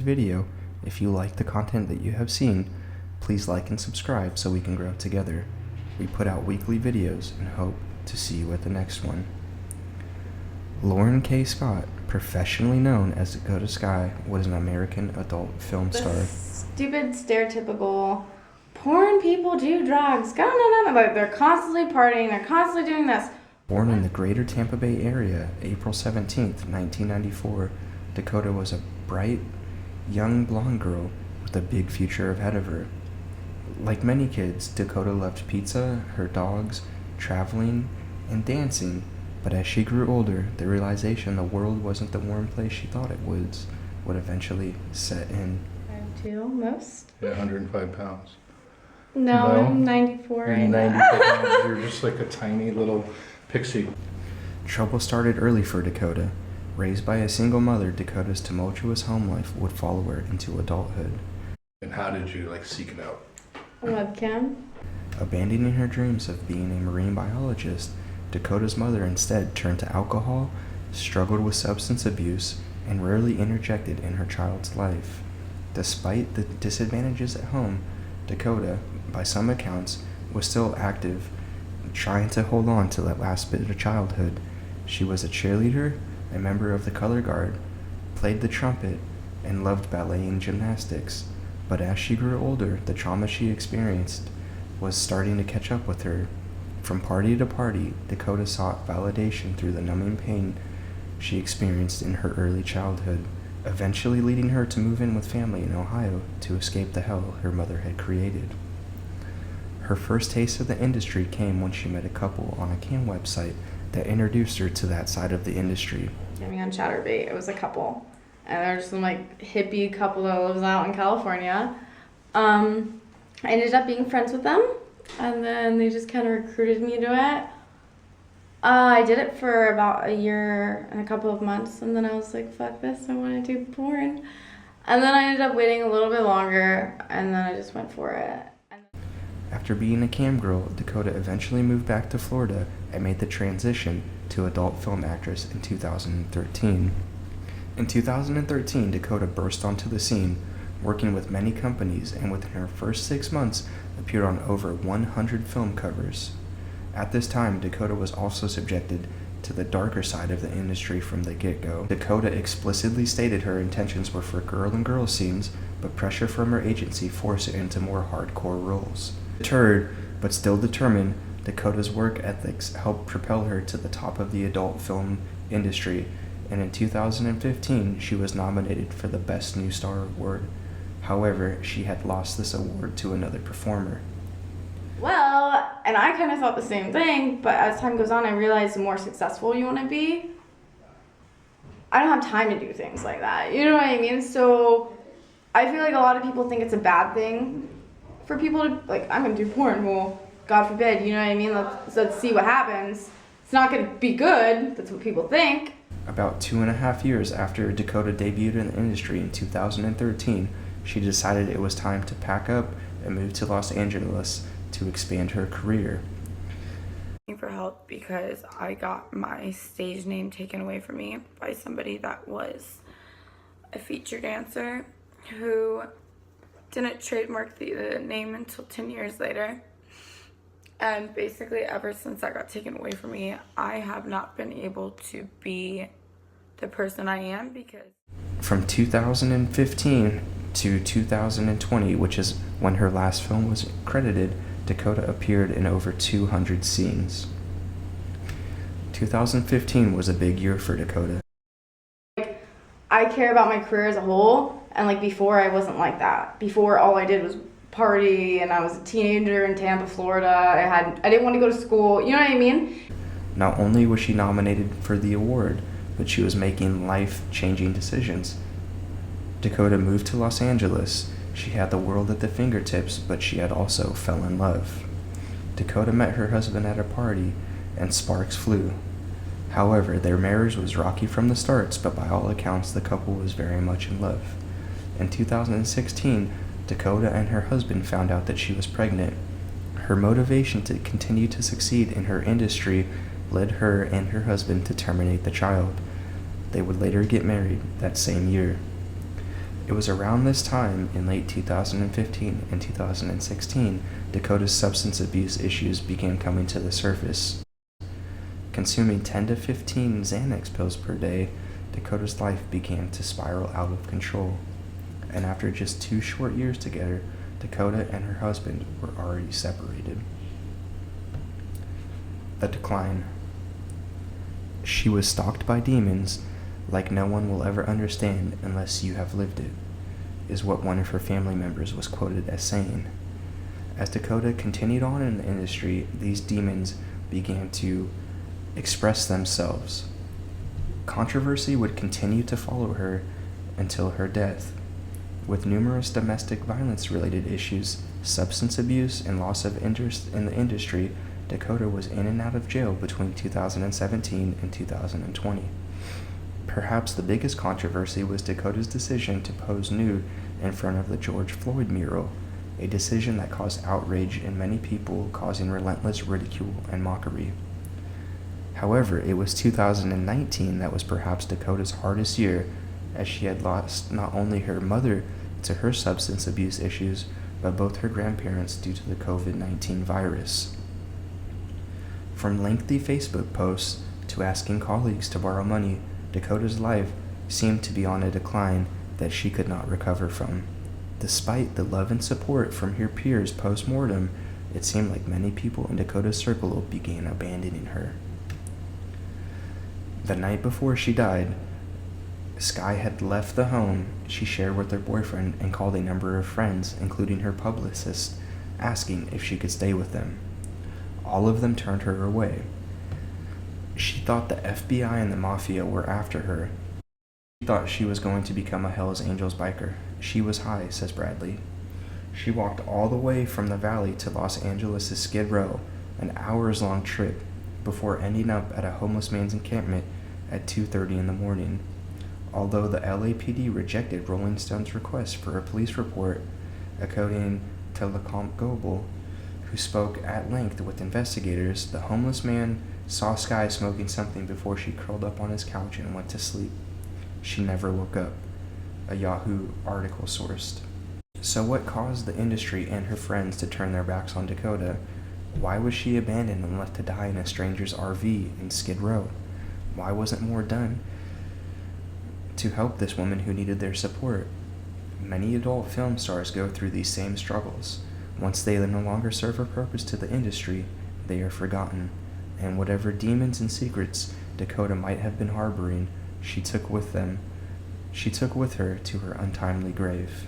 Video. If you like the content that you have seen, please like and subscribe so we can grow together. We put out weekly videos and hope to see you at the next one. Kaye Scott, professionally known as Dakota Skye, was an American adult film star. Stupid, stereotypical, porn people do drugs. Like they're constantly partying, they're constantly doing this. Born in the greater Tampa Bay Area, April 17th, 1994, Dakota was a bright, young blonde girl with a big future ahead of her. Like many kids, Dakota loved pizza, her dogs, traveling, and dancing, but as she grew older, the realization the world wasn't the warm place she thought it would eventually set in. 5'2", most? Yeah, 105 pounds. No, I'm 94 right now. 94 pounds. You're just like a tiny little pixie. Trouble started early for Dakota. Raised by a single mother, Dakota's tumultuous home life would follow her into adulthood. And how did you seek it out? A webcam. Abandoning her dreams of being a marine biologist, Dakota's mother instead turned to alcohol, struggled with substance abuse, and rarely interjected in her child's life. Despite the disadvantages at home, Dakota, by some accounts, was still active, trying to hold on to that last bit of childhood. She was a cheerleader, a member of the color guard, played the trumpet, and loved ballet and gymnastics. But as she grew older, the trauma she experienced was starting to catch up with her. From party to party, Dakota sought validation through the numbing pain she experienced in her early childhood, eventually leading her to move in with family in Ohio to escape the hell her mother had created. Her first taste of the industry came when she met a couple on a cam website that introduced her to that side of the industry. Getting on Chatterbait, it was a couple. And they're just some hippie couple that lives out in California. I ended up being friends with them, and then they just kind of recruited me to it. I did it for about a year and a couple of months, and then I was like, fuck this, I want to do porn. And then I ended up waiting a little bit longer, and then I just went for it. After being a cam girl, Dakota eventually moved back to Florida and made the transition to adult film actress in 2013. In 2013, Dakota burst onto the scene, working with many companies, and within her first 6 months appeared on over 100 film covers. At this time, Dakota was also subjected to the darker side of the industry from the get-go. Dakota explicitly stated her intentions were for girl-and-girl scenes, but pressure from her agency forced her into more hardcore roles. Deterred, but still determined, Dakota's work ethics helped propel her to the top of the adult film industry, and in 2015, she was nominated for the Best New Star Award. However, she had lost this award to another performer. Well, and I kind of thought the same thing, but as time goes on, I realized the more successful you want to be, I don't have time to do things like that. You know what I mean? So I feel like a lot of people think it's a bad thing for people to, I'm going to do porn. Well, God forbid, you know what I mean? Let's see what happens. It's not going to be good. That's what people think. About 2.5 years after Dakota debuted in the industry in 2013, she decided it was time to pack up and move to Los Angeles to expand her career. For help because I got my stage name taken away from me by somebody that was a feature dancer who didn't trademark the name until 10 years later. And basically ever since that got taken away from me, I have not been able to be the person I am because... From 2015 to 2020, which is when her last film was credited, Dakota appeared in over 200 scenes. 2015 was a big year for Dakota. I care about my career as a whole, and before I wasn't like that. Before all I did was party, and I was a teenager in Tampa, Florida. I didn't want to go to school. You know what I mean? Not only was she nominated for the award, but she was making life-changing decisions. Dakota moved to Los Angeles. She had the world at the fingertips, but she had also fell in love. Dakota met her husband at a party, and sparks flew. However, their marriage was rocky from the start, but by all accounts, the couple was very much in love. In 2016, Dakota and her husband found out that she was pregnant. Her motivation to continue to succeed in her industry led her and her husband to terminate the child. They would later get married that same year. It was around this time, in late 2015 and 2016, Dakota's substance abuse issues began coming to the surface. Consuming 10 to 15 Xanax pills per day, Dakota's life began to spiral out of control. And after just 2 short years together, Dakota and her husband were already separated. The decline. She was stalked by demons like no one will ever understand unless you have lived it, is what one of her family members was quoted as saying. As Dakota continued on in the industry, these demons began to express themselves. Controversy would continue to follow her until her death. With numerous domestic violence-related issues, substance abuse, and loss of interest in the industry, Dakota was in and out of jail between 2017 and 2020. Perhaps the biggest controversy was Dakota's decision to pose nude in front of the George Floyd mural, a decision that caused outrage in many people, causing relentless ridicule and mockery. However, it was 2019 that was perhaps Dakota's hardest year, as she had lost not only her mother to her substance abuse issues, but both her grandparents due to the COVID-19 virus. From lengthy Facebook posts to asking colleagues to borrow money, Dakota's life seemed to be on a decline that she could not recover from. Despite the love and support from her peers post-mortem, it seemed like many people in Dakota's circle began abandoning her. The night before she died, Skye had left the home she shared with her boyfriend and called a number of friends, including her publicist, asking if she could stay with them. All of them turned her away. She thought the FBI and the mafia were after her. She thought she was going to become a Hells Angels biker. She was high, says Bradley. She walked all the way from the valley to Los Angeles' Skid Row, an hours-long trip, before ending up at a homeless man's encampment at 2:30 in the morning. Although the LAPD rejected Rolling Stone's request for a police report, according to Lecomte Goebel, who spoke at length with investigators, the homeless man saw Skye smoking something before she curled up on his couch and went to sleep. She never woke up, a Yahoo article sourced. So what caused the industry and her friends to turn their backs on Dakota? Why was she abandoned and left to die in a stranger's RV in Skid Row? Why wasn't more done to help this woman who needed their support? Many adult film stars go through these same struggles. Once they no longer serve a purpose to the industry, they are forgotten, and whatever demons and secrets Dakota might have been harboring, she took with her to her untimely grave.